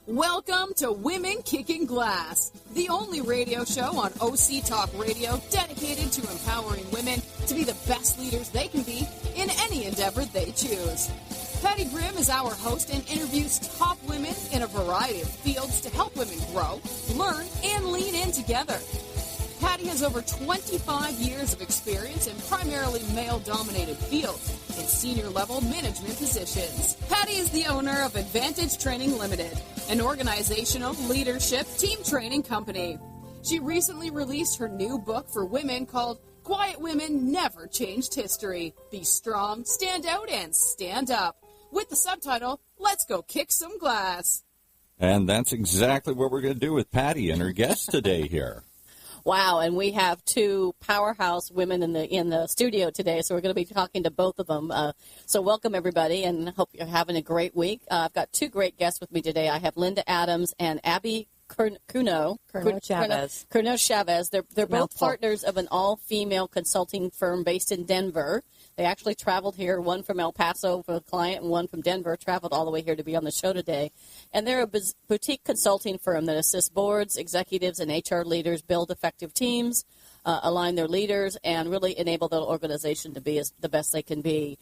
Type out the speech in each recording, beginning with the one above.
Welcome to Women Kicking Glass, the only radio show on OC Talk Radio dedicated to empowering women to be the best leaders they can be in any endeavor they choose. Patty Grimm is our host and interviews top women in a variety of fields to help women grow, learn, and lean in together. Patty has over 25 years of experience in primarily male-dominated fields in senior-level management positions. Patty is the owner of Advantage Training Limited, an organizational leadership team training company. She recently released her new book for women called Quiet Women Never Changed History. Be strong, stand out, and stand up. With the subtitle, Let's Go Kick Some Glass. And that's exactly what we're going to do with Patty and her guest today here. Wow, and we have two powerhouse women in the studio today, so we're going to be talking to both of them. So welcome, everybody, and hope you're having a great week. I've got two great guests with me today. I have Linda Adams and Abby Curnow-Chavez. Curnow-Chavez. They're both partners of an all-female consulting firm based in Denver. They actually traveled here, one from El Paso for a client and one from Denver, traveled all the way here to be on the show today. And they're a boutique consulting firm that assists boards, executives, and HR leaders build effective teams, align their leaders, and really enable their organization to be the best they can be.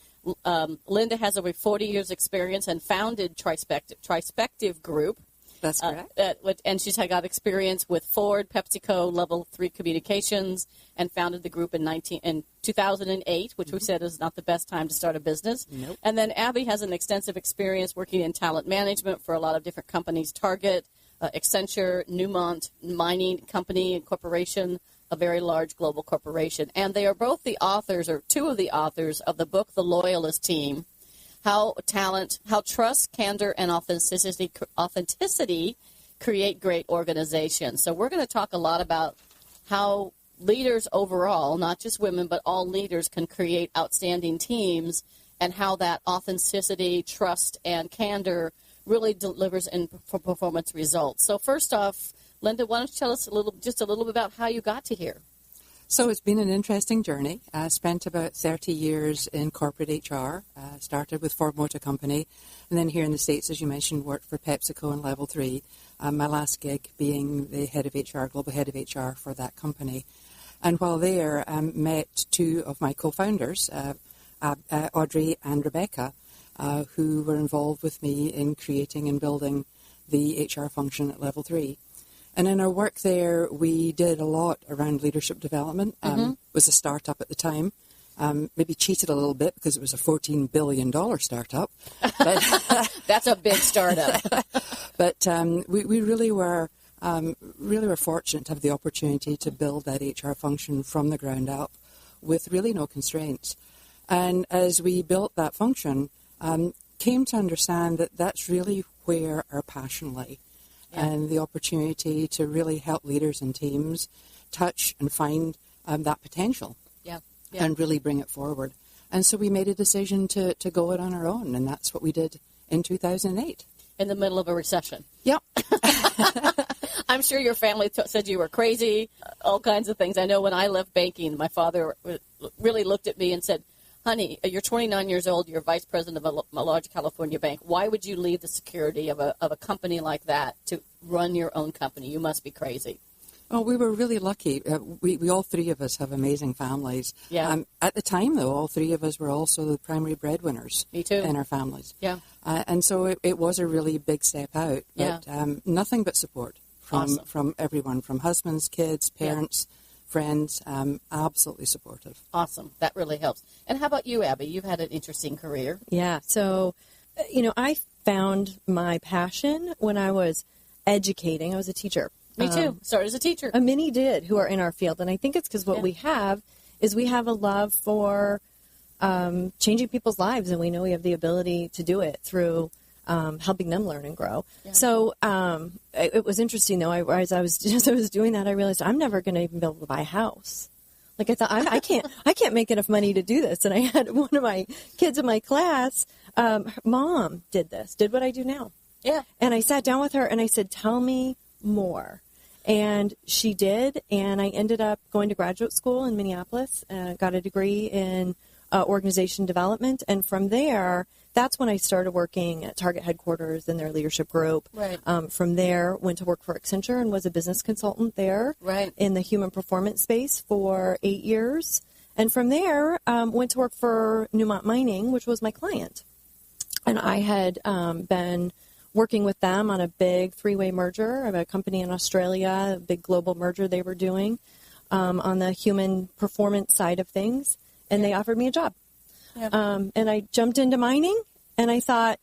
Linda has over 40 years' experience and founded Trispective Group. That's correct. And she's got experience with Ford, PepsiCo, Level 3 Communications, and founded the group in 2008, which we said is not the best time to start a business. Nope. And then Abby has an extensive experience working in talent management for a lot of different companies, Target, Accenture, Newmont Mining Company and Corporation, a very large global corporation. And they are both the authors, or two of the authors, of the book, The Loyalist Team, how trust, candor, and authenticity create great organizations. So we're going to talk a lot about how leaders overall, not just women, but all leaders can create outstanding teams, and how that authenticity, trust, and candor really delivers in performance results. So first off, Linda, why don't you tell us just a little bit about how you got to here? So it's been an interesting journey. I spent about 30 years in corporate HR. Started with Ford Motor Company, and then here in the States, as you mentioned, worked for PepsiCo and Level 3. My last gig being the head of HR, global head of HR for that company. And while there, met two of my co-founders, Audrey and Rebecca, who were involved with me in creating and building the HR function at Level 3. And in our work there, we did a lot around leadership development. It was a startup at the time. Maybe cheated a little bit because it was a $14 billion startup. But that's a big startup. But we really were fortunate to have the opportunity to build that HR function from the ground up with really no constraints. And as we built that function, came to understand that that's really where our passion lay. Yeah. And the opportunity to really help leaders and teams touch and find that potential. Yeah. And really bring it forward. And so we made a decision to go it on our own, and that's what we did in 2008. In the middle of a recession. Yep. I'm sure your family said you were crazy, all kinds of things. I know when I left banking, my father really looked at me and said, honey, you're 29 years old, you're vice president of a large California bank. Why would you leave the security of a company like that to run your own company? You must be crazy. Oh, we were really lucky. We all three of us have amazing families. Yeah. At the time, though, all three of us were also the primary breadwinners. Me too. In our families. Yeah. And so it was a really big step out. But nothing but support from everyone, from husbands, kids, parents, friends, absolutely supportive. Awesome. That really helps. And how about you, Abby? You've had an interesting career. Yeah. So, I found my passion when I was educating. I was a teacher. Me too. Started as a teacher. Many did who are in our field. And I think it's because what we have is we have a love for changing people's lives. And we know we have the ability to do it through helping them learn and grow. Yeah. So it was interesting, though. As I was doing that, I realized I'm never going to even be able to buy a house. Like I thought, I can't make enough money to do this. And I had one of my kids in my class, mom did what I do now. Yeah. And I sat down with her and I said, tell me more. And she did. And I ended up going to graduate school in Minneapolis, got a degree in organization development. And from there, that's when I started working at Target headquarters in their leadership group. Right. From there, went to work for Accenture and was a business consultant there in the human performance space for 8 years. And from there, went to work for Newmont Mining, which was my client. And I had been working with them on a big three-way merger of a company in Australia, a big global merger they were doing on the human performance side of things. And they offered me a job. Yeah. And I jumped into mining, and I thought,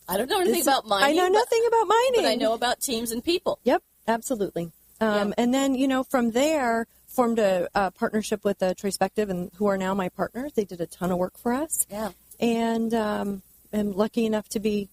I don't know anything about mining. I know nothing about mining. But I know about teams and people. Yep, absolutely. And then, from there, formed a partnership with Trospective, and who are now my partners. They did a ton of work for us. Yeah. And I'm lucky enough to be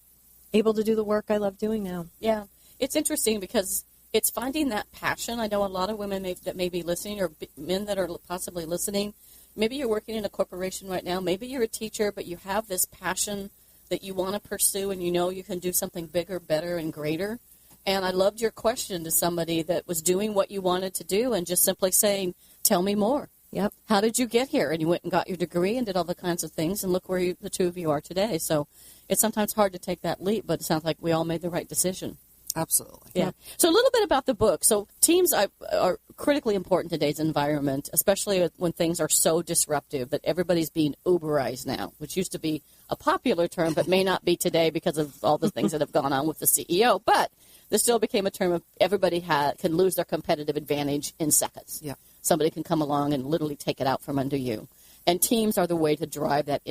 able to do the work I love doing now. Yeah. It's interesting because it's finding that passion. I know a lot of women that may be listening, or men that are possibly listening. Maybe you're working in a corporation right now. Maybe you're a teacher, but you have this passion that you want to pursue, and you know you can do something bigger, better, and greater. And I loved your question to somebody that was doing what you wanted to do and just simply saying, tell me more. Yep. How did you get here? And you went and got your degree and did all the kinds of things, and look where the two of you are today. So it's sometimes hard to take that leap, but it sounds like we all made the right decision. Absolutely. Yeah. So a little bit about the book. So teams are critically important in today's environment, especially when things are so disruptive that everybody's being Uberized now, which used to be a popular term but may not be today because of all the things that have gone on with the CEO. But this still became a term of everybody can lose their competitive advantage in seconds. Yeah. Somebody can come along and literally take it out from under you. And teams are the way to drive that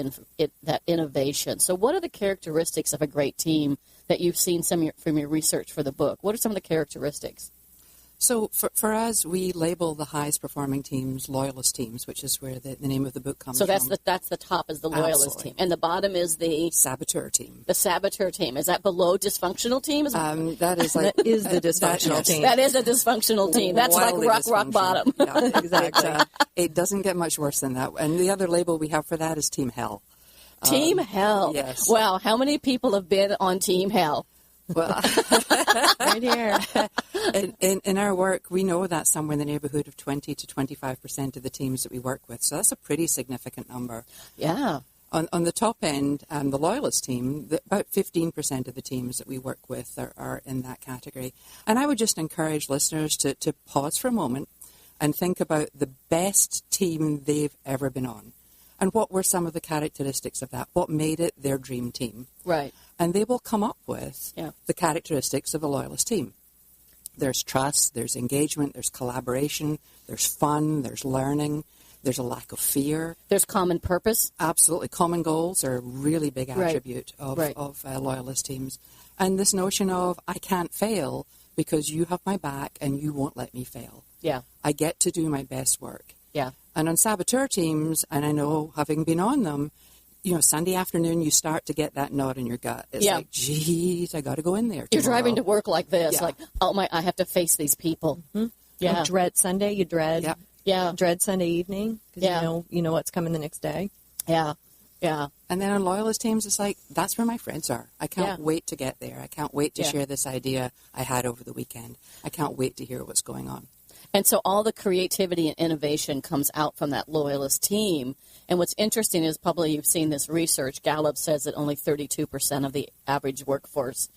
innovation. So what are the characteristics of a great team that you've seen from your research for the book? What are some of the characteristics? So for us, we label the highest performing teams Loyalist Teams, which is where the name of the book comes from. So that's the top is the Loyalist Absolutely. Team. And the bottom is the Saboteur Team. The Saboteur Team. Is that below dysfunctional team? That is like that is the dysfunctional team. That is a dysfunctional team. That's Wildly like rock bottom. Yeah, Exactly. It doesn't get much worse than that. And the other label we have for that is Team Hell. Team Hell. Yes. Wow. How many people have been on Team Hell? Well, Right here. in our work, we know that somewhere in the neighborhood of 20 to 25% of the teams that we work with. So that's a pretty significant number. Yeah. On the top end, the Loyalist team, about 15% of the teams that we work with are in that category. And I would just encourage listeners to pause for a moment and think about the best team they've ever been on. And what were some of the characteristics of that? What made it their dream team? Right. And they will come up with Yeah. the characteristics of a Loyalist team. There's trust, there's engagement, there's collaboration, there's fun, there's learning, there's a lack of fear. There's common purpose. Absolutely. Common goals are a really big attribute of Loyalist teams. And this notion of, I can't fail because you have my back and you won't let me fail. Yeah. I get to do my best work. Yeah. And on Saboteur teams, and I know having been on them, Sunday afternoon you start to get that knot in your gut. It's like, geez, I got to go in there tomorrow. You're driving to work like this, like, oh I have to face these people. Mm-hmm. Yeah. You dread Sunday. You dread. Yeah. Dread Sunday evening because you know what's coming the next day. Yeah. Yeah. And then on Loyalist teams, it's like, that's where my friends are. I can't wait to get there. I can't wait to share this idea I had over the weekend. I can't wait to hear what's going on. And so all the creativity and innovation comes out from that Loyalist team. And what's interesting is probably you've seen this research. Gallup says that only 32% of the average workforce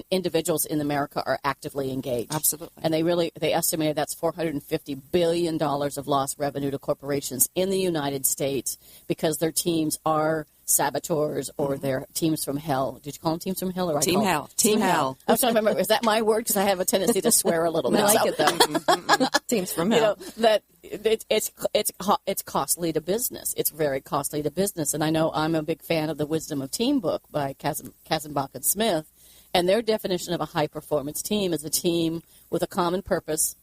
individuals in America are actively engaged. Absolutely. And they estimated that's $450 billion of lost revenue to corporations in the United States because their teams are saboteurs or they're teams from hell. Did you call them teams from hell? Or Team Hell. Team Hell. I was trying to remember. Is that my word? Because I have a tendency to swear a little bit. I like it though. Teams from hell. That it's costly to business. It's very costly to business. And I know I'm a big fan of the Wisdom of Team book by Kassenbach and Smith. And their definition of a high-performance team is a team with a common purpose,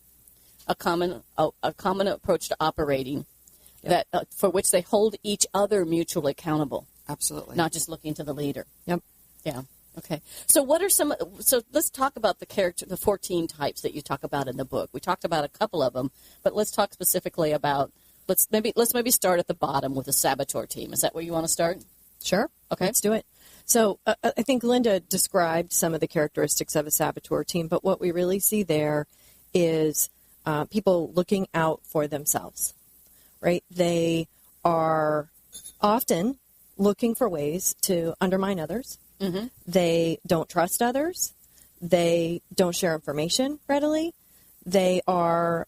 a common approach to operating, that for which they hold each other mutually accountable. Absolutely. Not just looking to the leader. Yep. Yeah. Okay. So what are some? So let's talk about the 14 types that you talk about in the book. We talked about a couple of them, but let's talk specifically about. Let's maybe start at the bottom with the saboteur team. Is that where you want to start? Sure. Okay. Let's do it. So I think Linda described some of the characteristics of a saboteur team, but what we really see there is people looking out for themselves, right? They are often looking for ways to undermine others. Mm-hmm. They don't trust others. They don't share information readily. They are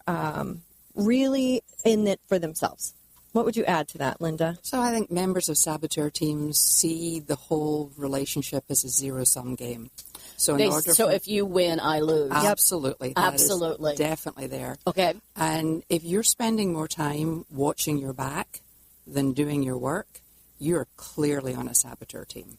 really in it for themselves. What would you add to that, Linda? So I think members of saboteur teams see the whole relationship as a zero-sum game. So if you win, I lose. Absolutely. That Absolutely. is definitely there. Okay. And if you're spending more time watching your back than doing your work, you're clearly on a saboteur team.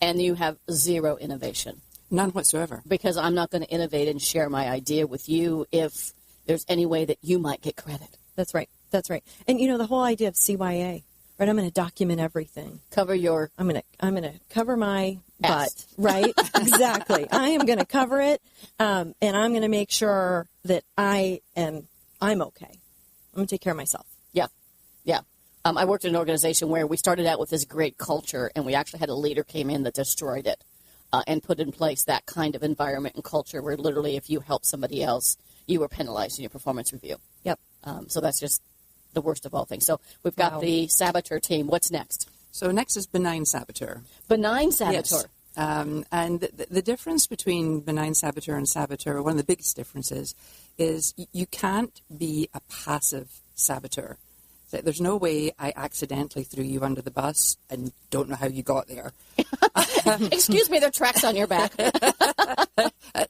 And you have zero innovation. None whatsoever. Because I'm not going to innovate and share my idea with you if there's any way that you might get credit. That's right. That's right. And the whole idea of CYA, right? I'm going to document everything. Cover your. I'm going to cover my butt, ass. right? Exactly. I am going to cover it, and I'm going to make sure that I'm okay. I'm going to take care of myself. Yeah, yeah. I worked in an organization where we started out with this great culture, and we actually had a leader came in that destroyed it, and put in place that kind of environment and culture where literally, if you help somebody else, you were penalized in your performance review. Yep. So that's just the worst of all things. So we've got the saboteur team. What's next? So next is benign saboteur. Benign saboteur. Yes. And the difference between benign saboteur and saboteur, one of the biggest differences, is you can't be a passive saboteur. There's no way I accidentally threw you under the bus and don't know how you got there. Excuse me, there are tracks on your back.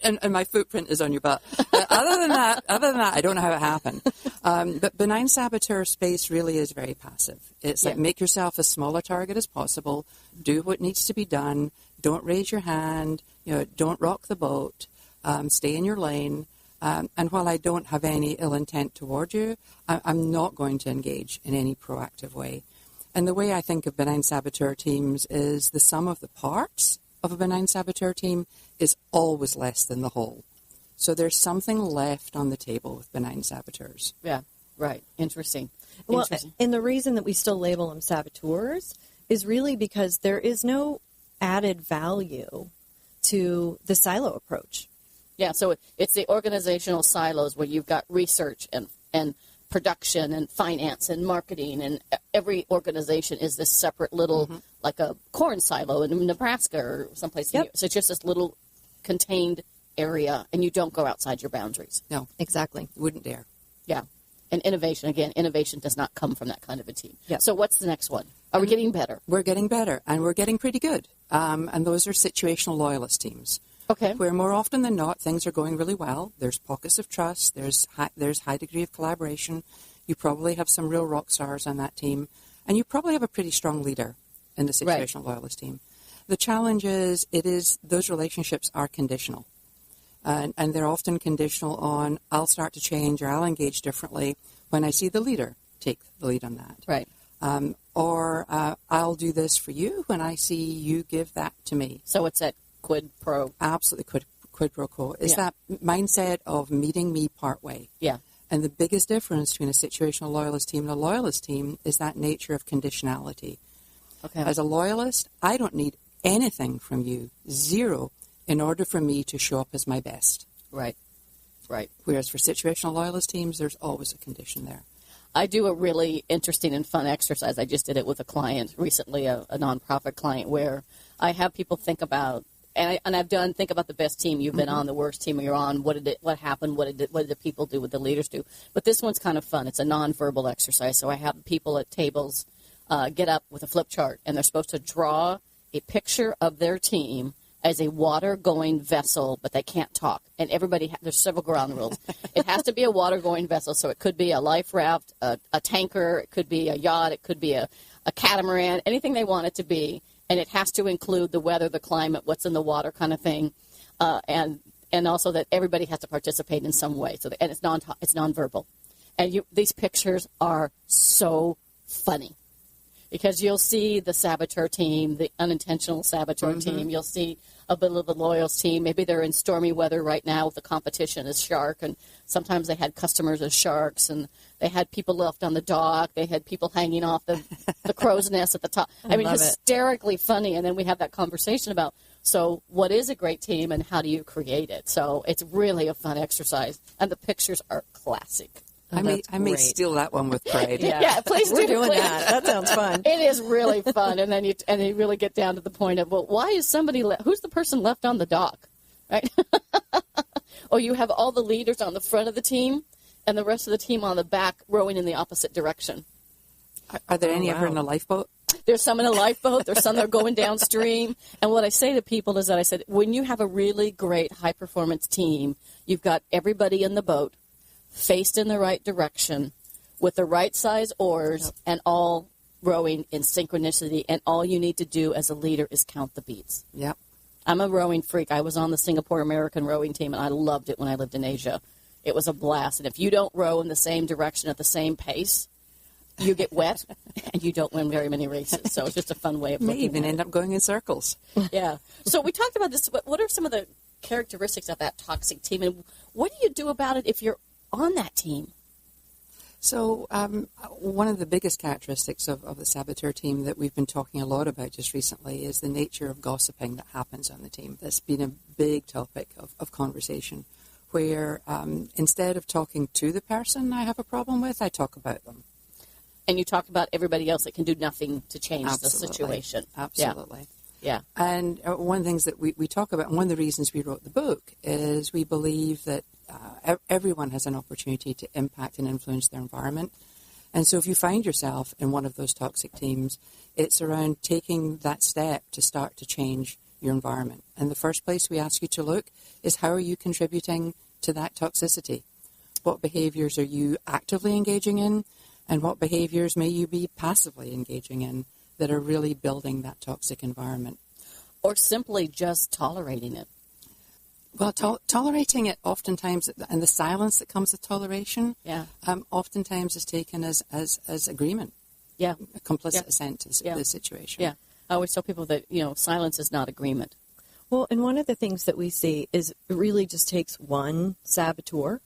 and my footprint is on your butt. Other than that, I don't know how it happened. But benign saboteur space really is very passive. It's like make yourself as small a target as possible. Do what needs to be done. Don't raise your hand. Don't rock the boat. Stay in your lane. And while I don't have any ill intent toward you, I'm not going to engage in any proactive way. And the way I think of benign saboteur teams is the sum of the parts of a benign saboteur team is always less than the whole. So there's something left on the table with benign saboteurs. Yeah, right. Interesting. Well, and the reason that we still label them saboteurs is really because there is no added value to the silo approach. Yeah, so it's the organizational silos where you've got research and production and finance and marketing, and every organization is this separate little, like a corn silo in Nebraska or someplace. So it's just this little contained area, and you don't go outside your boundaries. No, exactly. Wouldn't dare. Yeah. And innovation does not come from that kind of a team. Yep. So what's the next one? Are we getting better? We're getting better, and we're getting pretty good. And those are situational loyalist teams. Okay. Where more often than not, things are going really well. There's pockets of trust. There's high degree of collaboration. You probably have some real rock stars on that team. And you probably have a pretty strong leader in the situational loyalist team. The challenge is those relationships are conditional. And they're often conditional on, I'll start to change or I'll engage differently when I see the leader take the lead on that. Right. Or I'll do this for you when I see you give that to me. So it's that quid pro. Absolutely, quid pro quo. Is that mindset of meeting me part way. Yeah. And the biggest difference between a situational loyalist team and a loyalist team is that nature of conditionality. Okay. As a loyalist, I don't need anything from you, zero, in order for me to show up as my best. Right. Right. Whereas for situational loyalist teams, there's always a condition there. I do a really interesting and fun exercise. I just did it with a client recently, a nonprofit client, where I have people think about, think about the best team you've been on, the worst team you're on. What happened? What did the people do? What the leaders do? But this one's kind of fun. It's a nonverbal exercise. So I have people at tables get up with a flip chart, and they're supposed to draw a picture of their team as a water-going vessel, but they can't talk. And everybody, there's several ground rules. It has to be a water-going vessel, so it could be a life raft, a tanker, it could be a yacht, it could be a catamaran, anything they want it to be. And it has to include the weather, the climate, what's in the water kind of thing, and also that everybody has to participate in some way. So and it's nonverbal. And these pictures are so funny. Because you'll see the saboteur team, the unintentional saboteur team. You'll see a bit of the loyalist team. Maybe they're in stormy weather right now with the competition as shark. And sometimes they had customers as sharks. And they had people left on the dock. They had people hanging off the crow's nest at the top. I mean, hysterically funny. And then we have that conversation about, so what is a great team and how do you create it? So it's really a fun exercise. And the pictures are classic. I may steal that one with pride. Yeah, please We're do. doing Please. that. That sounds fun. It is really fun, and then you really get down to the point of, well, why is somebody who's the person left on the dock, right? Or you have all the leaders on the front of the team, and the rest of the team on the back rowing in the opposite direction. Are there any ever in a lifeboat? There's some in a lifeboat. There's some that are going downstream. And what I say to people is that I said, when you have a really great high-performance team, you've got everybody in the boat faced in the right direction with the right size oars and all rowing in synchronicity. And all you need to do as a leader is count the beats. Yep. I'm a rowing freak. I was on the Singapore American rowing team, and I loved it when I lived in Asia. It was a blast. And if you don't row in the same direction at the same pace, you get wet, and you don't win very many races. So it's just a fun way of looking May even at end up going in circles. Yeah. So we talked about this. What are some of the characteristics of that toxic team, and what do you do about it if you're on that team? So one of the biggest characteristics of the saboteur team that we've been talking a lot about just recently is the nature of gossiping that happens on the team. That's been a big topic of conversation, where instead of talking to the person I have a problem with, I talk about them. And you talk about everybody else that can do nothing to change the situation. Absolutely. Yeah. And one of the things that we talk about, and one of the reasons we wrote the book, is we believe that everyone has an opportunity to impact and influence their environment. And so if you find yourself in one of those toxic teams, it's around taking that step to start to change your environment. And the first place we ask you to look is, how are you contributing to that toxicity? What behaviors are you actively engaging in? And what behaviors may you be passively engaging in that are really building that toxic environment? Or simply just tolerating it. Well, tolerating it oftentimes, and the silence that comes with toleration, oftentimes is taken as agreement. Yeah. A complicit assent to the situation. Yeah. I always tell people that, silence is not agreement. Well, and one of the things that we see is it really just takes one saboteur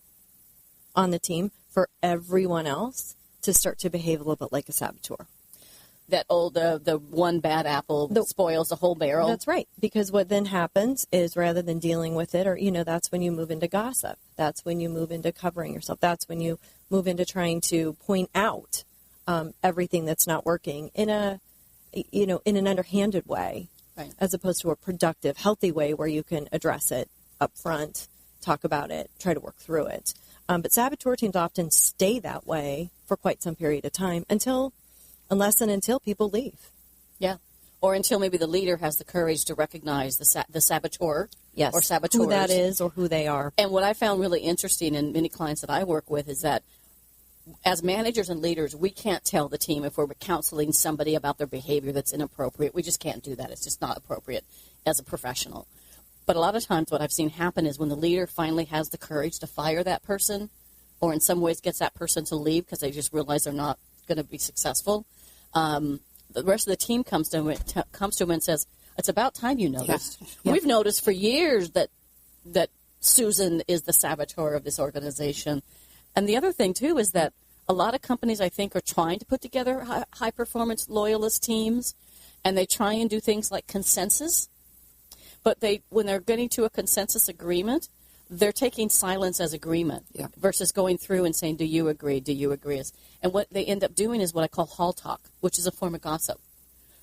on the team for everyone else to start to behave a little bit like a saboteur. That old, the one bad apple spoils the whole barrel. That's right. Because what then happens is, rather than dealing with it, or, that's when you move into gossip. That's when you move into covering yourself. That's when you move into trying to point out everything that's not working in an underhanded way, right, as opposed to a productive, healthy way where you can address it up front, talk about it, try to work through it. But saboteur teams often stay that way for quite some period of time unless and until people leave. Yeah. Or until maybe the leader has the courage to recognize the saboteur or saboteurs. Who that is or who they are. And what I found really interesting in many clients that I work with is that as managers and leaders, we can't tell the team if we're counseling somebody about their behavior that's inappropriate. We just can't do that. It's just not appropriate as a professional. But a lot of times what I've seen happen is when the leader finally has the courage to fire that person, or in some ways gets that person to leave because they just realize they're not going to be successful, the rest of the team comes to him and says, "It's about time you noticed. Yeah. We've noticed for years that Susan is the saboteur of this organization." And the other thing, too, is that a lot of companies, I think, are trying to put together high-performance loyalist teams, and they try and do things like consensus. But when they're getting to a consensus agreement, they're taking silence as agreement versus going through and saying, "Do you agree? Do you agree?" And what they end up doing is what I call hall talk, which is a form of gossip.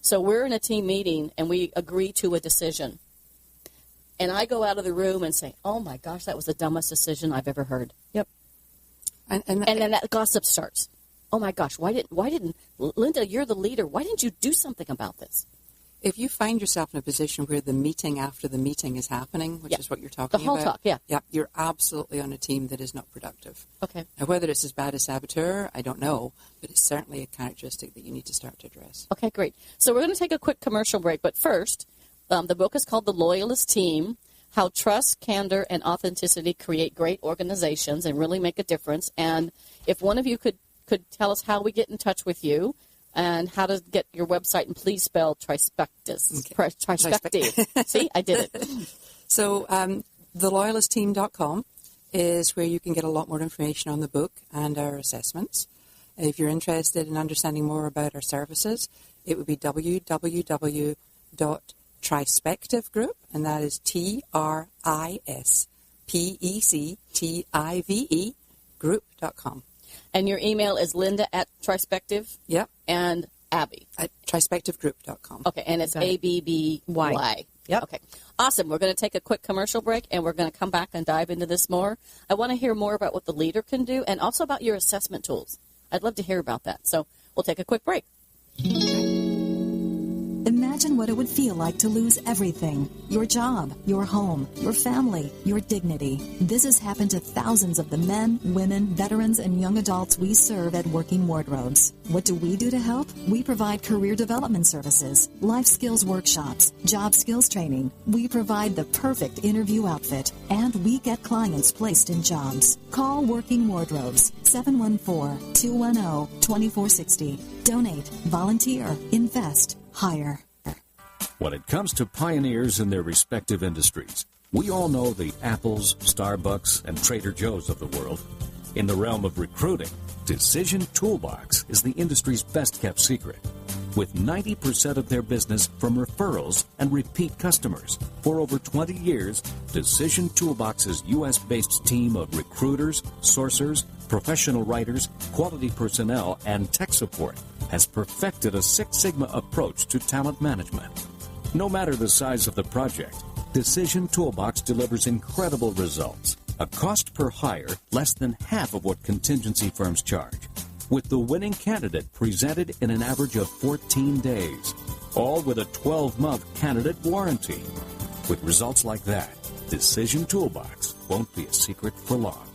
So we're in a team meeting, and we agree to a decision. And I go out of the room and say, "Oh, my gosh, that was the dumbest decision I've ever heard." Yep. And then that gossip starts. "Oh, my gosh, why didn't Linda, you're the leader. Why didn't you do something about this?" If you find yourself in a position where the meeting after the meeting is happening, which is what you're talking about. The whole talk, Yeah, you're absolutely on a team that is not productive. Okay. Now, whether it's as bad as saboteur, I don't know, but it's certainly a characteristic that you need to start to address. Okay, great. So we're going to take a quick commercial break, but first, the book is called The Loyalist Team, How Trust, Candor, and Authenticity Create Great Organizations and Really Make a Difference. And if one of you could tell us how we get in touch with you, and how to get your website, and please spell trispectus. Okay. Trispective. See, I did it. So theloyalistteam.com is where you can get a lot more information on the book and our assessments. If you're interested in understanding more about our services, it would be www.trispective, and that is TRISPECTIVE group.com. And your email is Linda@Trispective? Yep. And Abby? At trispectivegroup.com. Okay, and it's ABBY. Yep. Okay, awesome. We're going to take a quick commercial break, and we're going to come back and dive into this more. I want to hear more about what the leader can do and also about your assessment tools. I'd love to hear about that. So we'll take a quick break. Imagine what it would feel like to lose everything. Your job, your home, your family, your dignity. This has happened to thousands of the men, women, veterans, and young adults we serve at Working Wardrobes. What do we do to help? We provide career development services, life skills workshops, job skills training. We provide the perfect interview outfit, and we get clients placed in jobs. Call Working Wardrobes, 714-210-2460. Donate, volunteer, invest, hire. When it comes to pioneers in their respective industries, we all know the Apples, Starbucks, and Trader Joe's of the world. In the realm of recruiting, Decision Toolbox is the industry's best-kept secret, with 90% of their business from referrals and repeat customers. For over 20 years, Decision Toolbox's U.S.-based team of recruiters, sourcers, professional writers, quality personnel, and tech support has perfected a Six Sigma approach to talent management. No matter the size of the project, Decision Toolbox delivers incredible results. A cost per hire less than half of what contingency firms charge, with the winning candidate presented in an average of 14 days, all with a 12-month candidate warranty. With results like that, Decision Toolbox won't be a secret for long.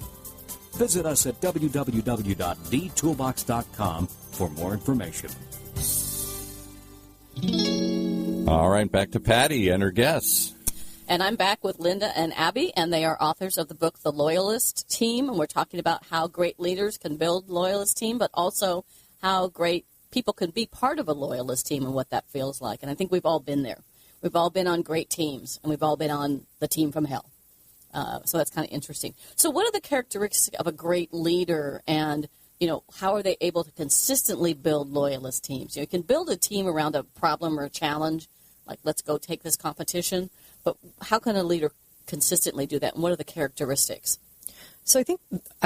Visit us at www.dtoolbox.com for more information. All right, back to Patty and her guests. And I'm back with Linda and Abby, and they are authors of the book, The Loyalist Team. And we're talking about how great leaders can build Loyalist Team, but also how great people can be part of a Loyalist Team and what that feels like. And I think we've all been there. We've all been on great teams, and we've all been on the team from hell. So that's kind of interesting. So what are the characteristics of a great leader, and how are they able to consistently build Loyalist teams? You can build a team around a problem or a challenge, like let's go take this competition, but how can a leader consistently do that, and what are the characteristics? So I think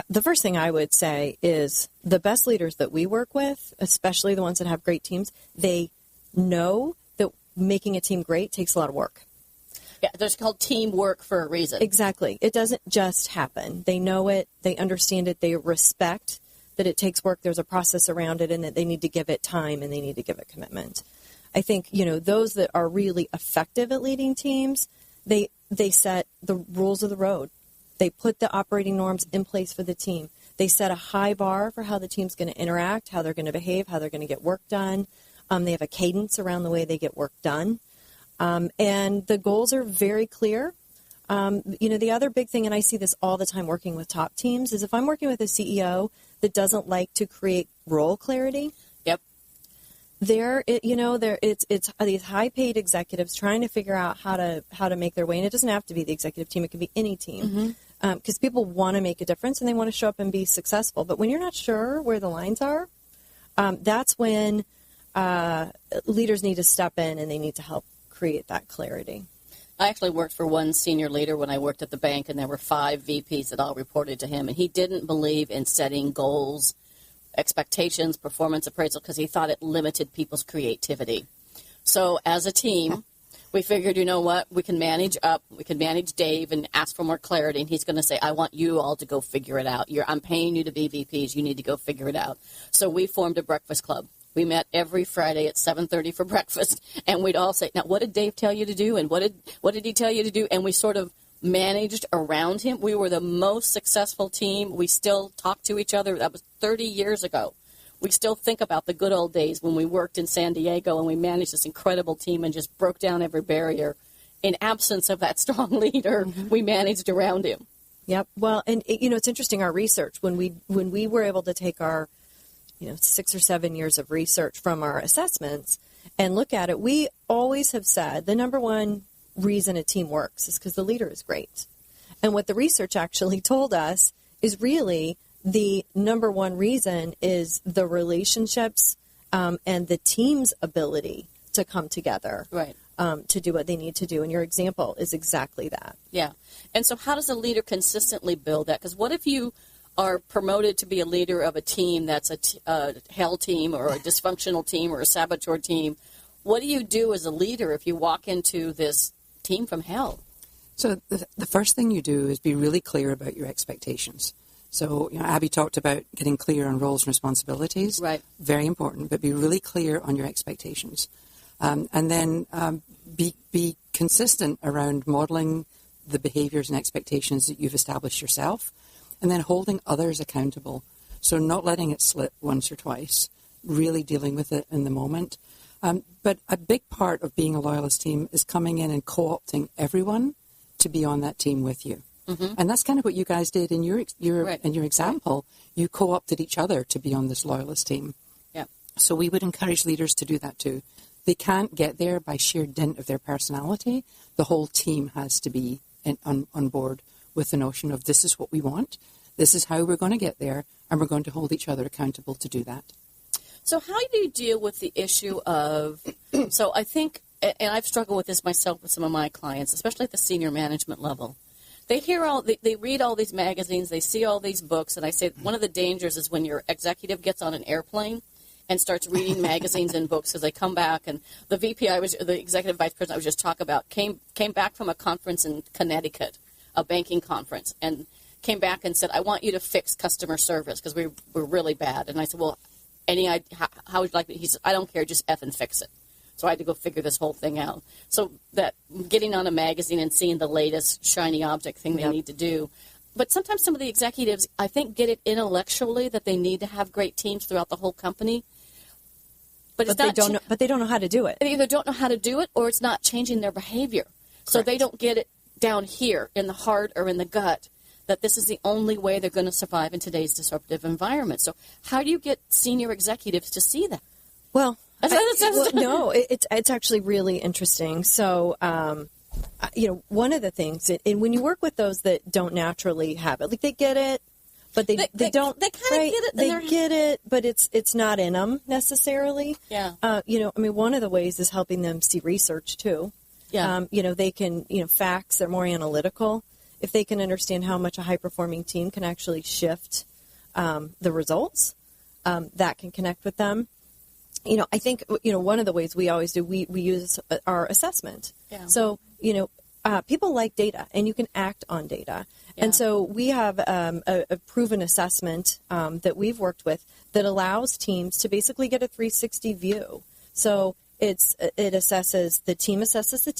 the first thing I would say is the best leaders that we work with, especially the ones that have great teams, they know that making a team great takes a lot of work. Yeah, it's called teamwork for a reason. Exactly. It doesn't just happen. They know it. They understand it. They respect that it takes work. There's a process around it, and that they need to give it time and they need to give it commitment. I think, those that are really effective at leading teams, they set the rules of the road. They put the operating norms in place for the team. They set a high bar for how the team's going to interact, how they're going to behave, how they're going to get work done. They have a cadence around the way they get work done. And the goals are very clear. The other big thing, and I see this all the time working with top teams, is if I'm working with a CEO that doesn't like to create role clarity. Yep. It's these high-paid executives trying to figure out how to make their way, and it doesn't have to be the executive team; it can be any team, because people want to make a difference and they want to show up and be successful. But when you're not sure where the lines are, that's when leaders need to step in and they need to help create that clarity. I actually worked for one senior leader when I worked at the bank, and there were 5 VPs that all reported to him, and he didn't believe in setting goals, expectations, performance appraisal, because he thought it limited people's creativity. So as a team, we figured, we can manage up, we can manage Dave and ask for more clarity, and he's going to say, I want you all to go figure it out. I'm paying you to be VPs. You need to go figure it out. So we formed a breakfast club. We met every Friday at 7:30 for breakfast, and we'd all say, now, what did Dave tell you to do, and what did he tell you to do? And we sort of managed around him. We were the most successful team. We still talk to each other. That was 30 years ago. We still think about the good old days when we worked in San Diego and we managed this incredible team and just broke down every barrier. In absence of that strong leader, we managed around him. Yep. Well, and it's interesting, our research, when we were able to take our 6 or 7 years of research from our assessments and look at it, we always have said the number one reason a team works is because the leader is great. And what the research actually told us is really the number one reason is the relationships and the team's ability to come together, right, to do what they need to do. And your example is exactly that. Yeah. And so how does a leader consistently build that? Because what if you are promoted to be a leader of a team that's a hell team or a dysfunctional team or a saboteur team, what do you do as a leader if you walk into this team from hell? So the first thing you do is be really clear about your expectations. So, Abby talked about getting clear on roles and responsibilities. Right. Very important, but be really clear on your expectations. And then be consistent around modeling the behaviors and expectations that you've established yourself, and then holding others accountable. So not letting it slip once or twice, really dealing with it in the moment. But a big part of being a Loyalist team is coming in and co-opting everyone to be on that team with you. Mm-hmm. And that's kind of what you guys did in your example. You co-opted each other to be on this Loyalist team. Yeah. So we would encourage leaders to do that too. They can't get there by sheer dint of their personality. The whole team has to be on board with the notion of this is what we want, this is how we're going to get there, and we're going to hold each other accountable to do that. So how do you deal with the issue of, so I think, and I've struggled with this myself with some of my clients, especially at the senior management level. They read all these magazines, they see all these books, and I say one of the dangers is when your executive gets on an airplane and starts reading magazines and books as they come back. And the the executive vice president I was just talking about, came back from a conference in Connecticut, a banking conference, and came back and said, I want you to fix customer service because we were really bad. And I said, well, how would you like me? He said, I don't care, just effing fix it. So I had to go figure this whole thing out. So that getting on a magazine and seeing the latest shiny object thing they need to do. But sometimes some of the executives, I think, get it intellectually that they need to have great teams throughout the whole company. But they don't know how to do it. They either don't know how to do it or it's not changing their behavior. Correct. So they don't get it down here in the heart or in the gut that this is the only way they're going to survive in today's disruptive environment. So how do you get senior executives to see that? Well, it's actually really interesting. So, one of the things, and when you work with those that don't naturally have it, like they get it, but they don't. They kind of get it. They get it, but it's not in them necessarily. Yeah. One of the ways is helping them see research too. Yeah. They can, facts. They're more analytical. If they can understand how much a high-performing team can actually shift the results, that can connect with them. I think, one of the ways we always do, we use our assessment. Yeah. So, people like data, and you can act on data. Yeah. And so we have a proven assessment that we've worked with that allows teams to basically get a 360 view. So it assesses, the team assesses the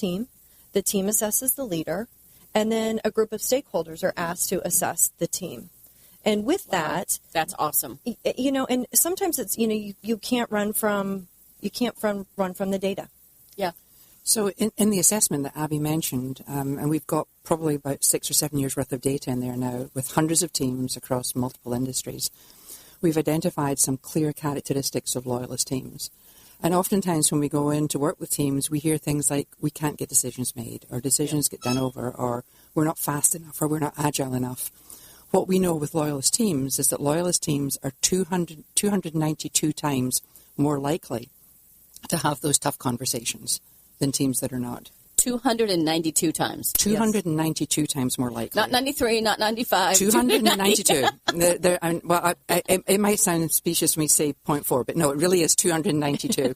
team assesses the leader, and then a group of stakeholders are asked to assess the team. And with that, that's awesome. And sometimes it's you can't run from the data. Yeah. So in the assessment that Abby mentioned, and we've got probably about 6 or 7 years worth of data in there now with hundreds of teams across multiple industries, we've identified some clear characteristics of Loyalist teams. And oftentimes when we go in to work with teams, we hear things like we can't get decisions made, or decisions get done over, or we're not fast enough, or we're not agile enough. What we know with Loyalist teams is that Loyalist teams are 292 times more likely to have those tough conversations than teams that are not. 292 times. 292 times more likely. Not 93, not 95. 292. It might sound specious when we say 0.4, but no, it really is 292.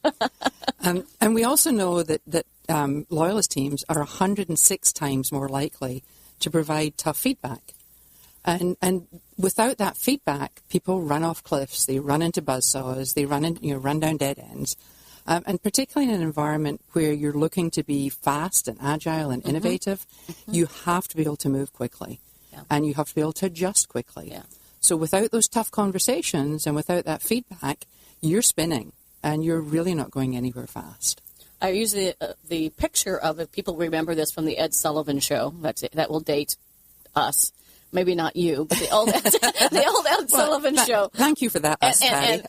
And we also know that Loyalist teams are 106 times more likely to provide tough feedback. And without that feedback, people run off cliffs, they run into buzzsaws, they run down dead ends. And particularly in an environment where you're looking to be fast and agile and innovative, you have to be able to move quickly. Yeah. And you have to be able to adjust quickly. Yeah. So without those tough conversations and without that feedback, you're spinning and you're really not going anywhere fast. I use the picture of it. People remember this from the Ed Sullivan Show. That will date us. Maybe not you, but the old Ed Sullivan Show. Thank you for that, and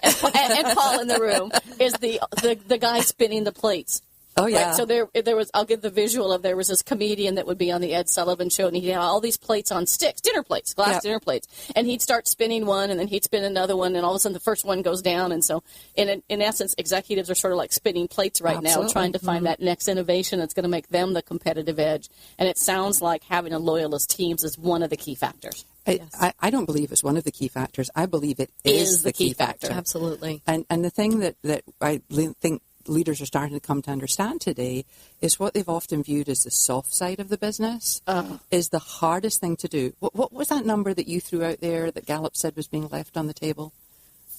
Paul in the room is the guy spinning the plates. Oh, yeah. Right? So there was, I'll give the visual of, there was this comedian that would be on the Ed Sullivan Show, and he'd have all these plates on sticks, dinner plates, glass dinner plates. And he'd start spinning one, and then he'd spin another one, and all of a sudden the first one goes down. And so, in essence, executives are sort of like spinning plates right now, trying to find that next innovation that's going to make them the competitive edge. And it sounds like having a loyalist teams is one of the key factors. I don't believe it's one of the key factors. I believe it is the key factor. Absolutely. And the thing that I think leaders are starting to come to understand today is what they've often viewed as the soft side of the business is the hardest thing to do. What was that number that you threw out there that Gallup said was being left on the table?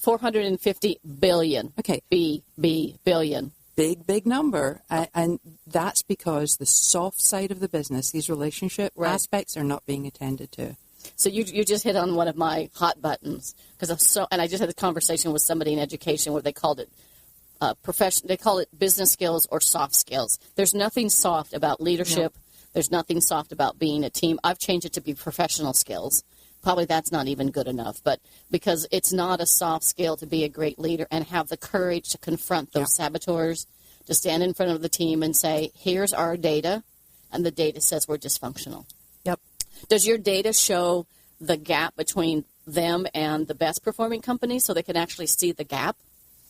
450 billion. Okay. billion. Big number. And that's because the soft side of the business, these relationship aspects, are not being attended to. So you just hit on one of my hot buttons, and I just had a conversation with somebody in education where they called it they call it business skills or soft skills. There's nothing soft about leadership. No. There's nothing soft about being a team. I've changed it to be professional skills. Probably that's not even good enough, but because it's not a soft skill to be a great leader and have the courage to confront those saboteurs, to stand in front of the team and say, here's our data, and the data says we're dysfunctional. Yep. Does your data show the gap between them and the best performing companies so they can actually see the gap?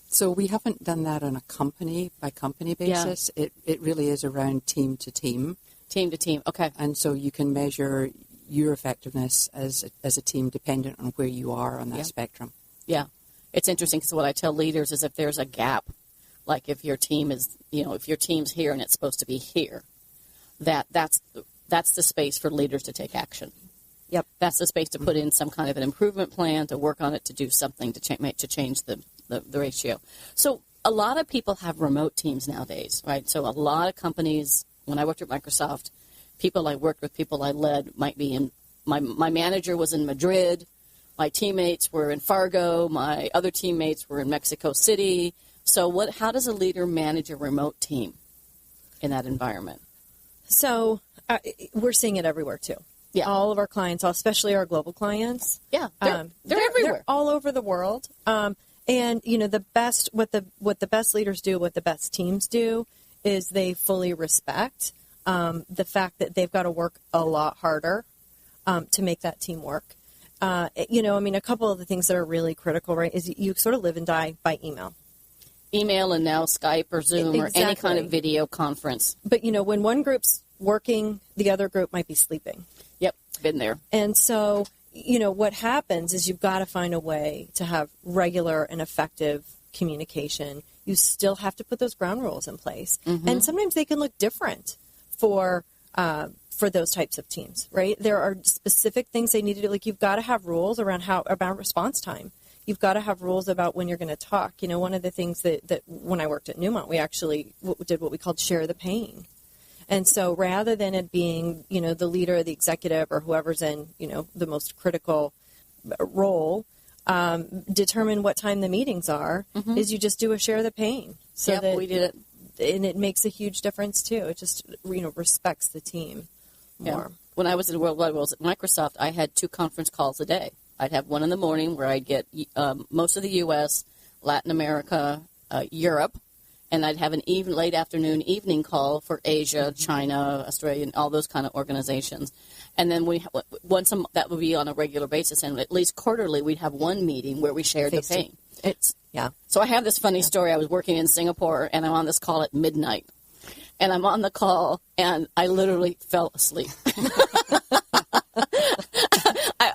So we haven't done that on a company-by-company basis. Yeah. It really is around team to team. Team to team, okay. And so you can measure your effectiveness as a team dependent on where you are on that spectrum. Yeah. It's interesting because what I tell leaders is if there's a gap, like if your team is, if your team's here and it's supposed to be here, that's the space for leaders to take action. Yep. That's the space to put in some kind of an improvement plan, to work on it, to do something to change the ratio. So a lot of people have remote teams nowadays, right? So a lot of companies, when I worked at Microsoft, people I worked with, people I led might be in, my manager was in Madrid, my teammates were in Fargo, my other teammates were in Mexico City. So how does a leader manage a remote team in that environment? So we're seeing it everywhere too. Yeah. All of our clients, especially our global clients. Yeah, they're everywhere. They're all over the world. And what the best leaders do, what the best teams do, is they fully respect the fact that they've got to work a lot harder to make that team work. A couple of the things that are really critical, right, is you sort of live and die by email. Email and now Skype or Zoom or any kind of video conference. But, when one group's working, the other group might be sleeping. Yep, been there. And so, what happens is you've got to find a way to have regular and effective communication. You still have to put those ground rules in place. Mm-hmm. And sometimes they can look different for those types of teams, right? There are specific things they need to do. Like you've got to have rules about response time. You've got to have rules about when you're going to talk. One of the things that when I worked at Newmont, we actually did what we called share the pain. And so rather than it being, the leader or the executive or whoever's in, the most critical role, determine what time the meetings are, is you just do a share the pain. So that we did it. And it makes a huge difference, too. It just, respects the team more. Yeah. When I was in Worldwide Worlds at Microsoft, I had 2 conference calls a day. I'd have one in the morning where I'd get most of the U.S., Latin America, Europe, and I'd have an late afternoon evening call for Asia, China, Australia, and all those kind of organizations. And then that would be on a regular basis, and at least quarterly we'd have one meeting where we shared the pain. So I have this funny story. I was working in Singapore, and I'm on this call at midnight. And I'm on the call, and I literally fell asleep.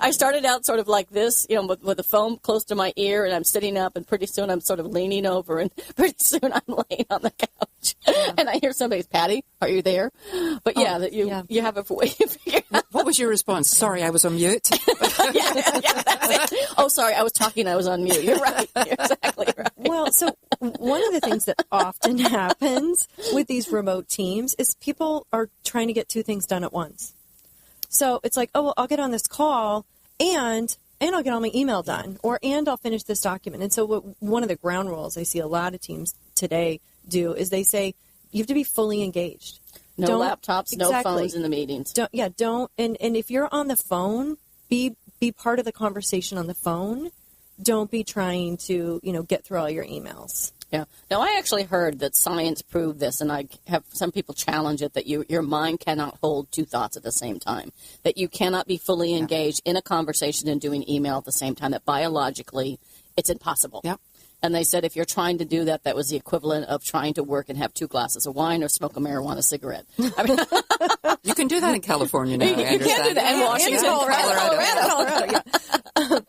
I started out sort of like this, with the phone close to my ear, and I'm sitting up, and pretty soon I'm sort of leaning over, and pretty soon I'm laying on the couch. Yeah. And I hear somebody's, Patty, are you there? But you have a way to figure out. What was your response? Sorry, I was on mute. That's it. Oh, sorry, I was talking, I was on mute. You're right. You're exactly right. Well, so one of the things that often happens with these remote teams is people are trying to get 2 things done at once. So it's like, I'll get on this call and I'll get all my email done, and I'll finish this document. And so one of the ground rules I see a lot of teams today do is they say you have to be fully engaged. No laptops, no phones in the meetings. And if you're on the phone, be part of the conversation on the phone. Don't be trying to, get through all your emails. Yeah. Now, I actually heard that science proved this, and I have some people challenge it, that your mind cannot hold two thoughts at the same time, that you cannot be fully engaged in a conversation and doing email at the same time, that biologically it's impossible. Yep. And they said if you're trying to do that, that was the equivalent of trying to work and have 2 glasses of wine or smoke a marijuana cigarette. I mean, you can do that in California now. You can do that in Washington. Colorado. Yeah.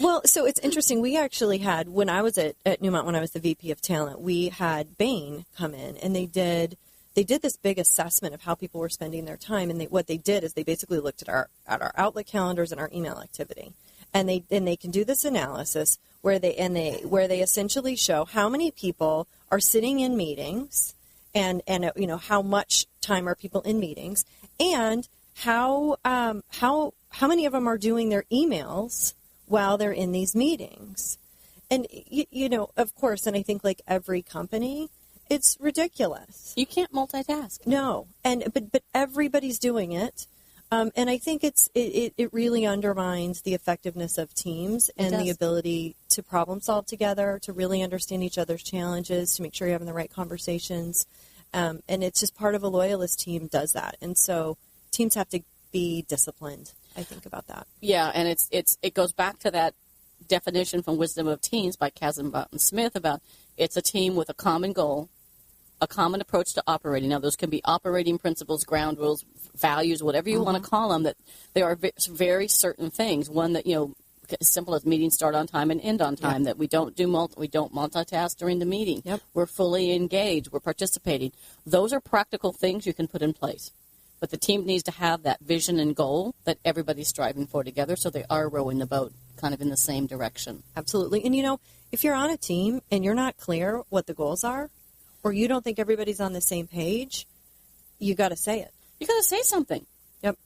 Well, so it's interesting. We actually had, when I was at Newmont, when I was the VP of Talent, we had Bain come in, and they did this big assessment of how people were spending their time. And what they did is they basically looked at our Outlook calendars and our email activity, and they can do this analysis where they essentially show how many people are sitting in meetings, and how much time are people in meetings, and how many of them are doing their emails while they're in these meetings. And, of course, and I think like every company, it's ridiculous. You can't multitask. No. But everybody's doing it. And I think it really undermines the effectiveness of teams and the ability to problem solve together, to really understand each other's challenges, to make sure you're having the right conversations. And it's just part of a Loyalist team does that. And so teams have to be disciplined, I think, about that. Yeah, and it goes back to that definition from Wisdom of Teams by Kassenbach and Smith about it's a team with a common goal, a common approach to operating. Now, those can be operating principles, ground rules, values, whatever you want to call them, that they are very certain things. One that, as simple as meetings start on time and end on time, that we don't multitask during the meeting. Yep. We're fully engaged. We're participating. Those are practical things you can put in place. But the team needs to have that vision and goal that everybody's striving for together, so they are rowing the boat kind of in the same direction. Absolutely. And, if you're on a team and you're not clear what the goals are, or you don't think everybody's on the same page, you got to say it. You got to say something. Yep.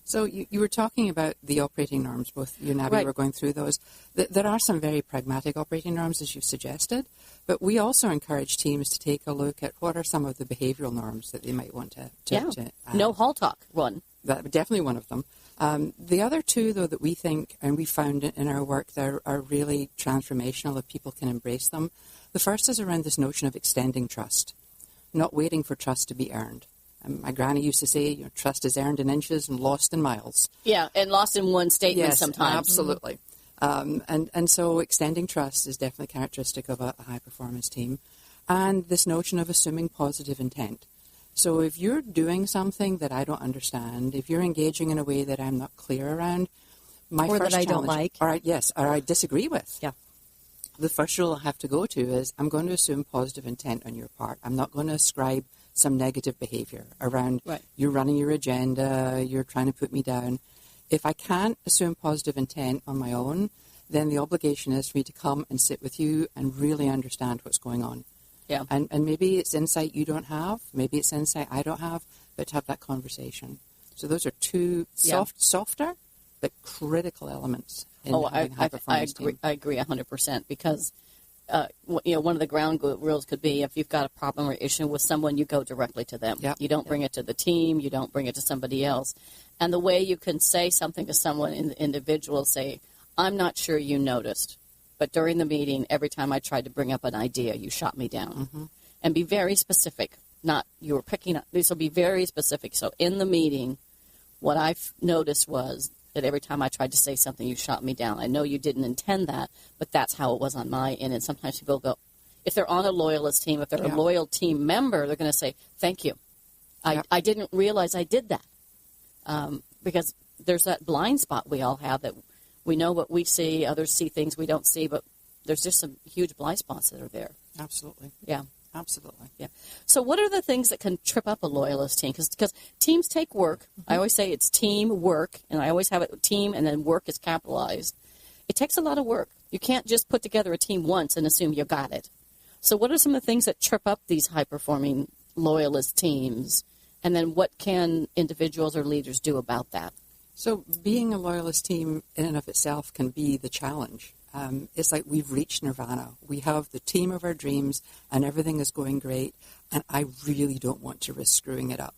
So you were talking about the operating norms, both you and Abby were going through those. There are some very pragmatic operating norms, as you've suggested, but we also encourage teams to take a look at what are some of the behavioral norms that they might want to no hall talk, one. That definitely one of them. The other two, though, that we think, and we found in our work, that are really transformational if people can embrace them. The first is around this notion of extending trust, not waiting for trust to be earned. My granny used to say, trust is earned in inches and lost in miles. Yeah, and lost in one statement sometimes. Absolutely. And so extending trust is definitely characteristic of a high-performance team. And this notion of assuming positive intent. So if you're doing something that I don't understand, if you're engaging in a way that I'm not clear around, or that I don't like. Or I disagree with. Yeah. The first rule I have to go to is I'm going to assume positive intent on your part. I'm not going to ascribe some negative behavior around you're running your agenda, you're trying to put me down. If I can't assume positive intent on my own, then the obligation is for me to come and sit with you and really understand what's going on. Yeah. And maybe it's insight you don't have, maybe it's insight I don't have, but to have that conversation. So those are two softer but critical elements in having a high-performance team. I agree 100% because one of the ground rules could be if you've got a problem or issue with someone, you go directly to them. Yep. You don't bring it to the team. You don't bring it to somebody else. And the way you can say something to someone, individual, say, I'm not sure you noticed, but during the meeting, every time I tried to bring up an idea, you shot me down. Mm-hmm. And be very specific. Not you were picking up. These will be very specific. So in the meeting, what I've noticed was that every time I tried to say something, you shot me down. I know you didn't intend that, but that's how it was on my end. And sometimes people go, if they're on a Loyalist team, if they're a loyal team member, they're going to say, thank you. I didn't realize I did that. Because there's that blind spot we all have that we know what we see, others see things we don't see, but there's just some huge blind spots that are there. Absolutely. Yeah. Absolutely. Yeah. So what are the things that can trip up a Loyalist team? Because teams take work. Mm-hmm. I always say it's team work, and I always have it team and then work is capitalized. It takes a lot of work. You can't just put together a team once and assume you got it. So what are some of the things that trip up these high-performing Loyalist teams? And then what can individuals or leaders do about that? So being a Loyalist team in and of itself can be the challenge. It's like we've reached nirvana. We have the team of our dreams and everything is going great, and I really don't want to risk screwing it up.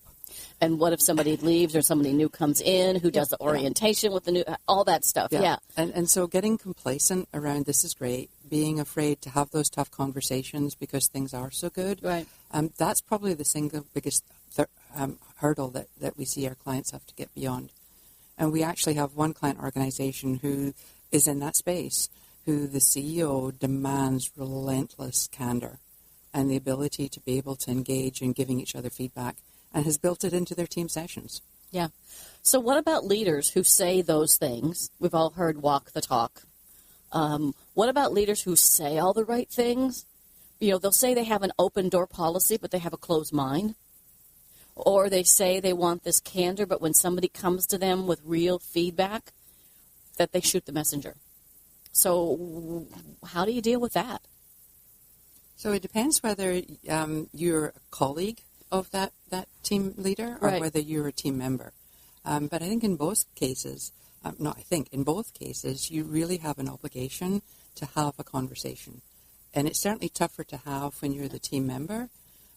And what if somebody leaves or somebody new comes in who does the orientation with the new, all that stuff, yeah. And so getting complacent around this is great, being afraid to have those tough conversations because things are so good. Right. That's probably the single biggest hurdle that we see our clients have to get beyond. And we actually have one client organization who is in that space, who the CEO demands relentless candor and the ability to be able to engage in giving each other feedback, and has built it into their team sessions. Yeah. So what about leaders who say those things? We've all heard walk the talk. What about leaders who say all the right things? You know, they'll say they have an open door policy, but they have a closed mind. Or they say they want this candor, but when somebody comes to them with real feedback, that they shoot the messenger. So how do you deal with that? So it depends whether you're a colleague of that team leader or Right. whether you're a team member. But I think in both cases, in both cases, you really have an obligation to have a conversation. And it's certainly tougher to have when you're the team member.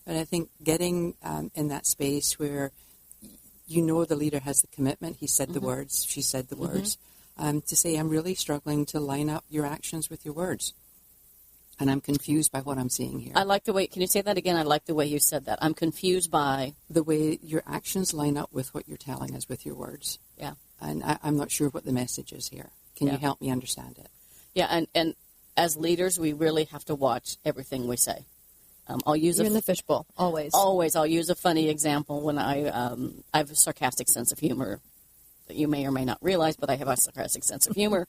But I think getting in that space where you know the leader has the commitment, he said the words, she said the words, to say, I'm really struggling to line up your actions with your words. And I'm confused by what I'm seeing here. I like the way, can you say that again? I like the way you said that. I'm confused by... the way your actions line up with what you're telling us with your words. Yeah. And I'm not sure what the message is here. Can you help me understand it? Yeah, and as leaders, we really have to watch everything we say. I'll use You're in the fishbowl, always. Always. I'll use a funny example when I have a sarcastic sense of humor that you may or may not realize, but I have a sarcastic sense of humor.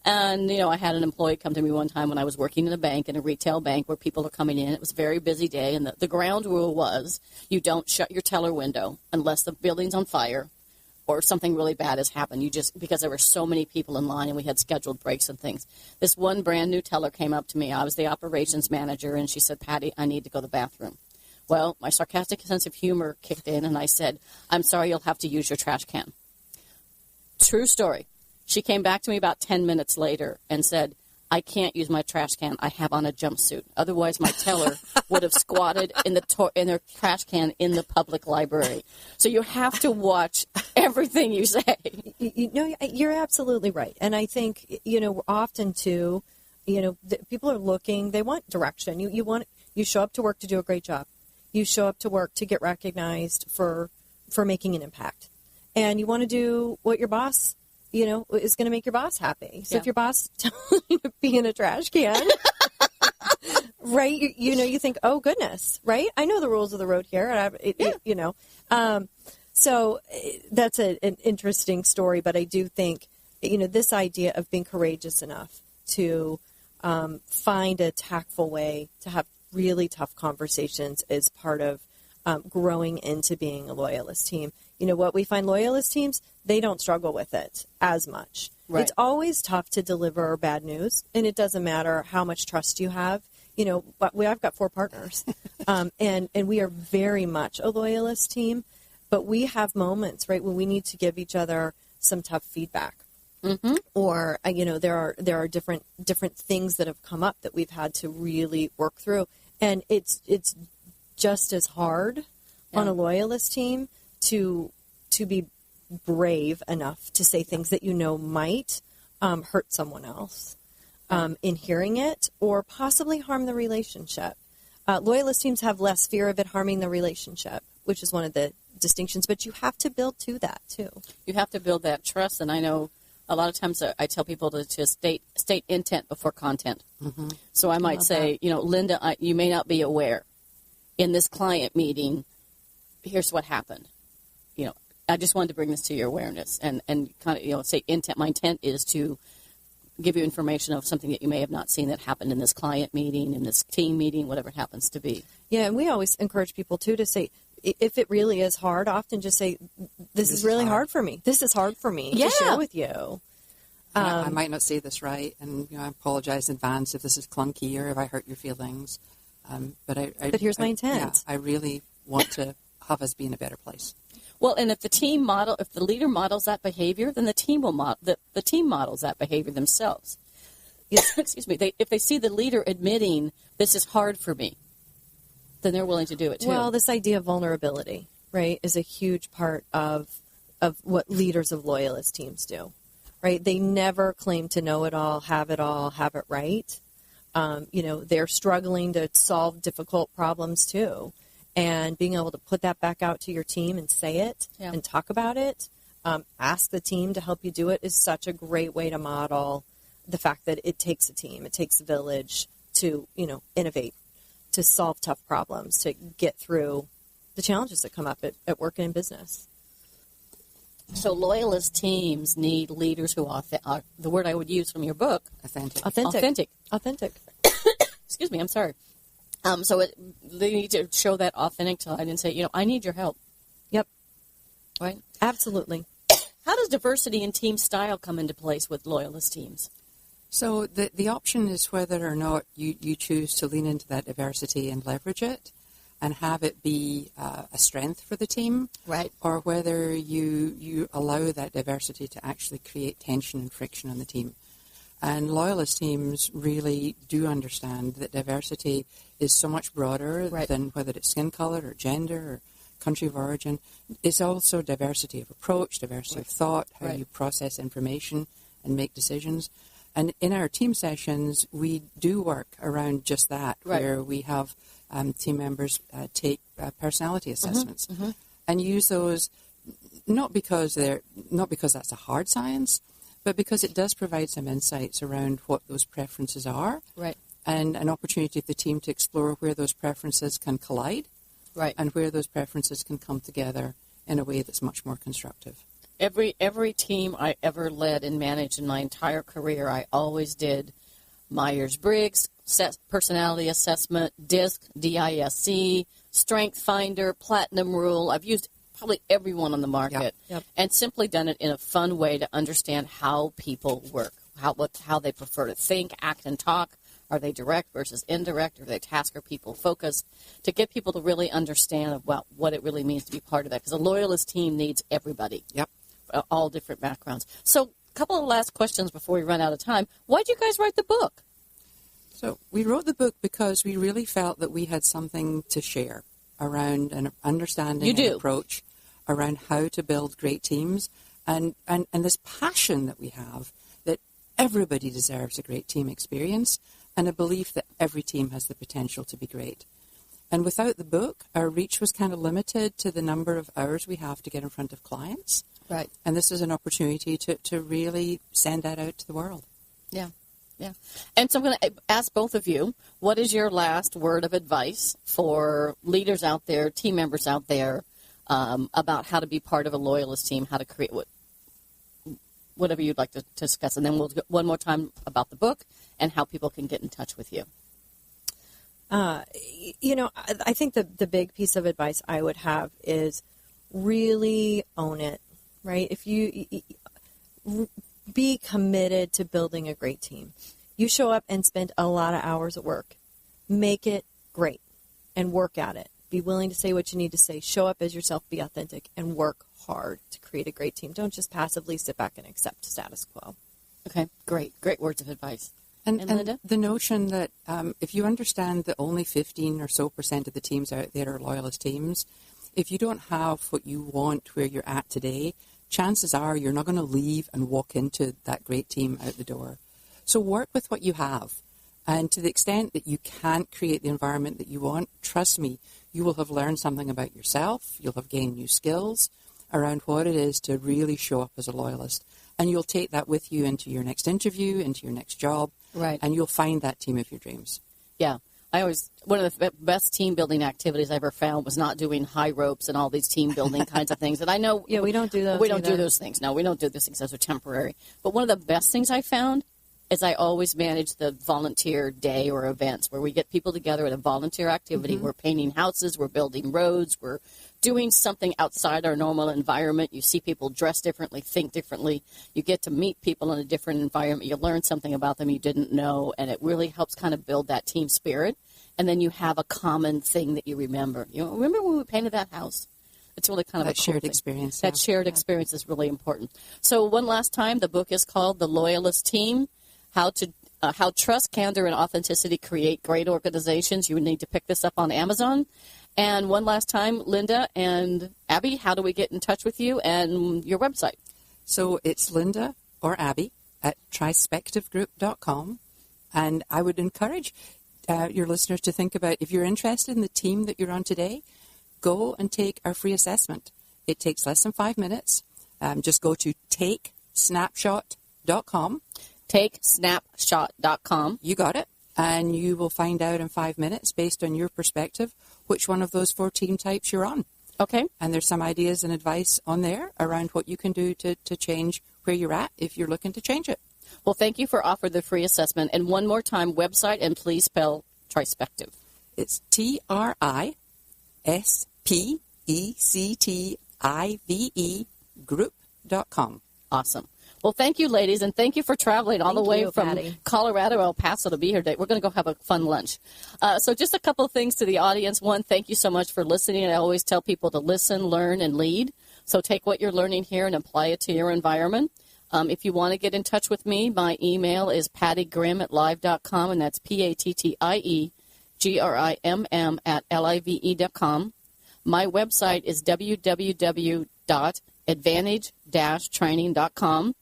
And, you know, I had an employee come to me one time when I was working in a bank, in a retail bank, where people are coming in. It was a very busy day, and the ground rule was you don't shut your teller window unless the building's on fire or something really bad has happened. You just, because there were so many people in line and we had scheduled breaks and things. This one brand new teller came up to me. I was the operations manager, and she said, Patty, I need to go to the bathroom. Well, my sarcastic sense of humor kicked in, and I said, I'm sorry, you'll have to use your trash can. True story. She came back to me about 10 minutes later and said, I can't use my trash can. I have on a jumpsuit. Otherwise, my teller would have squatted in their trash can in the public library. So you have to watch everything you say. You know, you're absolutely right. And I think, you know, often too, you know, people are looking, they want direction. You show up to work to do a great job. You show up to work to get recognized for making an impact. And you want to do what your boss, you know, is going to make your boss happy. So if your boss tells you to be in a trash can, right, you know, you think, oh, goodness, right? I know the rules of the road here. You know. So that's an interesting story. But I do think, you know, this idea of being courageous enough to find a tactful way to have really tough conversations is part of growing into being a loyalist team. You know what, we find loyalist teams, they don't struggle with it as much. Right. It's always tough to deliver bad news, and it doesn't matter how much trust you have. You know, but I've got 4 partners, and we are very much a loyalist team, but we have moments, right, when we need to give each other some tough feedback. Mm-hmm. Or, you know, there are different things that have come up that we've had to really work through, and it's just as hard on a loyalist team to be brave enough to say things that you know might hurt someone else in hearing it, or possibly harm the relationship. Loyalist teams have less fear of it harming the relationship, which is one of the distinctions, but you have to build to that too. You have to build that trust, and I know a lot of times I tell people to state intent before content. Mm-hmm. So I might say, that. You know, Linda, you may not be aware. In this client meeting, here's what happened. You know, I just wanted to bring this to your awareness and kind of, you know, say intent. My intent is to give you information of something that you may have not seen that happened in this client meeting, in this team meeting, whatever it happens to be. Yeah, and we always encourage people, too, to say, if it really is hard, often just say, this is really hard for me. This is hard for me to share with you. I might not say this right, and you know, I apologize in advance if this is clunky or if I hurt your feelings. But here's my intent. Yeah, I really want to have us be in a better place. Well, and if the leader models that behavior, then the team will the team models that behavior themselves. Yes, excuse me. If they see the leader admitting this is hard for me, then they're willing to do it too. Well, this idea of vulnerability, right, is a huge part of what leaders of loyalist teams do, right? They never claim to know it all, have it right. They're struggling to solve difficult problems too. And being able to put that back out to your team and say it and talk about it, ask the team to help you do it, is such a great way to model the fact that it takes a team, it takes a village to, innovate, to solve tough problems, to get through the challenges that come up at work and in business. So loyalist teams need leaders who are, the word I would use from your book, Authentic. Excuse me, I'm sorry. They need to show that authentic side and say, I need your help. Yep. Right? Absolutely. How does diversity in team style come into place with loyalist teams? So the option is whether or not you choose to lean into that diversity and leverage it and have it be a strength for the team, right? Or whether you allow that diversity to actually create tension and friction on the team. And loyalist teams really do understand that diversity is so much broader than whether it's skin color or gender or country of origin. It's also diversity of approach, diversity of thought, how you process information and make decisions. And in our team sessions, we do work around just that, where we have team members take personality assessments and use those not because that's a hard science, but because it does provide some insights around what those preferences are, and an opportunity for the team to explore where those preferences can collide, and where those preferences can come together in a way that's much more constructive. Every team I ever led and managed in my entire career, I always did Myers-Briggs, personality assessment, DISC, D-I-S-C, Strength Finder, Platinum Rule. I've used probably everyone on the market, and simply done it in a fun way to understand how people work, how they prefer to think, act, and talk. Are they direct versus indirect? Are they task or people focused? To get people to really understand what it really means to be part of that. Because a loyalist team needs everybody. All different backgrounds. So a couple of last questions before we run out of time. Why did you guys write the book? So we wrote the book because we really felt that we had something to share around an understanding and approach around how to build great teams and this passion that we have that everybody deserves a great team experience and a belief that every team has the potential to be great. And without the book, our reach was kind of limited to the number of hours we have to get in front of clients. Right. And this is an opportunity to really send that out to the world. Yeah. And so I'm going to ask both of you, what is your last word of advice for leaders out there, team members out there, about how to be part of a loyalist team, how to create whatever you'd like to discuss. And then we'll go one more time about the book and how people can get in touch with you. I think the big piece of advice I would have is really own it, right? If you be committed to building a great team. You show up and spend a lot of hours at work. Make it great and work at it. Be willing to say what you need to say. Show up as yourself, be authentic, and work hard to create a great team. Don't just passively sit back and accept status quo. Okay, great words of advice. And Linda? The notion that if you understand that only 15% or so of the teams out there are loyalist teams, if you don't have what you want where you're at today, chances are you're not going to leave and walk into that great team out the door. So work with what you have. And to the extent that you can't create the environment that you want, trust me, you will have learned something about yourself. You'll have gained new skills around what it is to really show up as a loyalist. And you'll take that with you into your next interview, into your next job. Right. And you'll find that team of your dreams. Yeah. One of the best team building activities I ever found was not doing high ropes and all these team building kinds of things. And I know we don't do those. We don't do those things. No, we don't do those things. Those are temporary. But one of the best things I found is I always manage the volunteer day or events where we get people together at a volunteer activity. We're painting houses, we're building roads, we're doing something outside our normal environment. You see people dress differently, think differently. You get to meet people in a different environment. You learn something about them you didn't know, and it really helps kind of build that team spirit. And then you have a common thing that you remember. You know, remember when we painted that house? It's really kind of that a cool shared thing. experience. That shared experience is really important. So one last time, the book is called The Loyalist Team, How Trust, Candor, and Authenticity Create Great Organizations. You would need to pick this up on Amazon. And one last time, Linda and Abby, how do we get in touch with you and your website? So it's Linda or Abby at trispectivegroup.com. And I would encourage your listeners to think about, if you're interested in the team that you're on today, go and take our free assessment. It takes less than 5 minutes. Just go to takesnapshot.com. Takesnapshot.com. You got it. And you will find out in 5 minutes, based on your perspective, which one of those 4 team types you're on. Okay. And there's some ideas and advice on there around what you can do to change where you're at if you're looking to change it. Well, thank you for offering the free assessment. And one more time, website, and please spell Trispective. It's TRISPECTIVE group.com. Awesome. Well, thank you, ladies, and thank you for traveling all the way from Patty. Colorado, El Paso to be here today. We're going to go have a fun lunch. So just a couple of things to the audience. One, thank you so much for listening. I always tell people to listen, learn, and lead. So take what you're learning here and apply it to your environment. If you want to get in touch with me, my email is pattygrimm@live.com, and that's PATTIEGRIMM@LIVE.com. My website is www.advantage-training.com.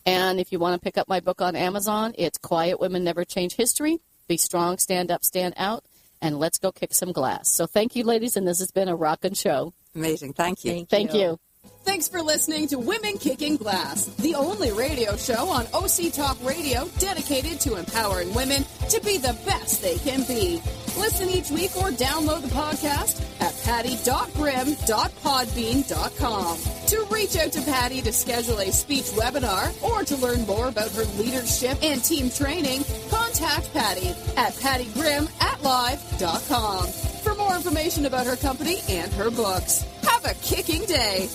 And if you want to pick up my book on Amazon, it's Quiet Women Never Change History. Be strong, stand up, stand out, and let's go kick some glass. So thank you, ladies, and this has been a rockin' show. Amazing. Thank you. Thank you. Thanks for listening to Women Kicking Glass, the only radio show on OC Talk Radio dedicated to empowering women to be the best they can be. Listen each week or download the podcast at patty.grimm.podbean.com. To reach out to Patty to schedule a speech webinar or to learn more about her leadership and team training, contact Patty at pattygrimm@live.com. For more information about her company and her books, have a kicking day.